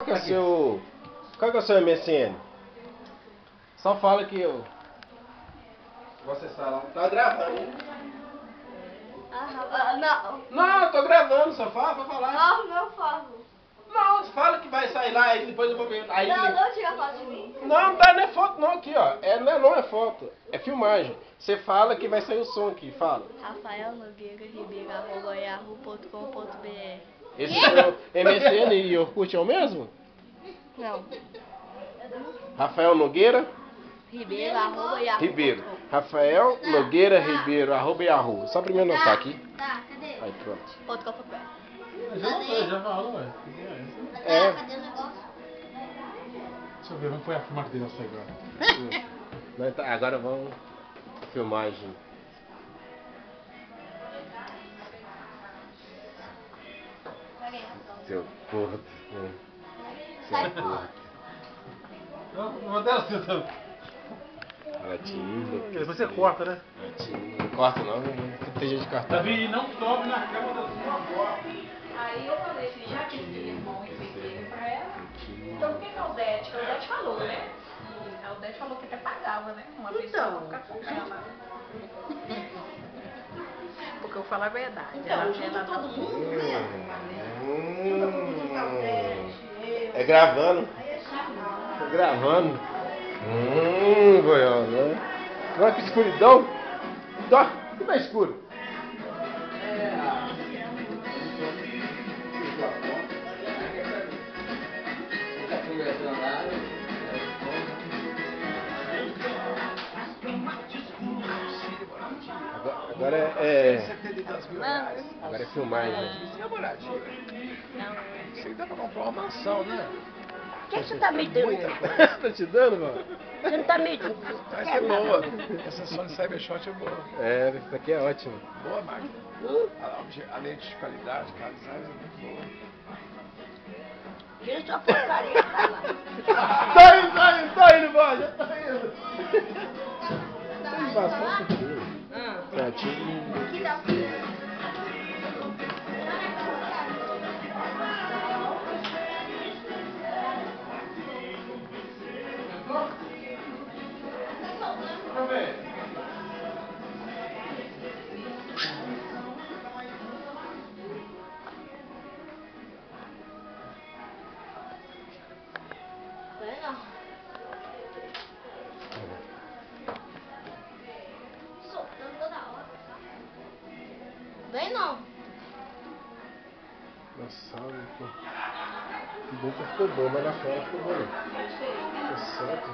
que é o seu... Qual que é o seu MSN? Só fala que eu... Vou acessar lá. Tá gravando, hein? Não. Não, eu tô gravando, só fala pra falar. Não falo. Não, fala que vai sair lá, aí depois eu vou ver. Aí, Não tira foto de mim. não é foto não aqui, ó. Não é foto, é filmagem. Você fala que vai sair o som aqui, fala. Rafael Nogueira Ribeiro @yahoo.com.br. Esse seu MSN e Orkut é o mesmo? Não. Rafael Nogueira Ribeiro @yahoo. Ribeiro. Rafael Nogueira Ribeiro @yahoo. Só primeiro anotar aqui. Tá, cadê? Aí pronto. .com.br. Já falou, ué. É. Cadê o negócio? Deixa eu ver, vamos pôr a filmagem dele agora. Agora vamos. Filmagem. Seu corpo. Seu corpo. Não vou dar assim, então. Gatinho. Depois você corta, né? Gatinho. Não corta não, tem gente de cartão. Davi, não sobe na cama da sua avó. Aí eu falei assim, já que ele é bom e perfeito pra ela, então por que que a Aldete? A Aldete falou, né? A Aldete falou que até pagava, né? Uma pessoa pra ficar com ela. Porque eu falo a verdade. Ela todo mundo, É gravando. Tô gravando. Goiânia, né? Olha que escuridão. Tá, que tá escuro. Agora agora é filmagem. Isso aí dá pra comprar uma mansão, né? O que você tá me dando? Tá te dando, mano? Você não tá me dando? Essa é boa. Essa Sony Cybershot é boa. É, isso aqui é ótimo. Boa máquina. A lente de qualidade, cara, design é muito boa. Tira sua porcaria, tá lá. Tá indo, vai, já tá indo. Tem bastante coisa. Certinho. Que dá Vem não. Nossa, que bom que ficou bom, mas na fora ficou bom. Tá certo.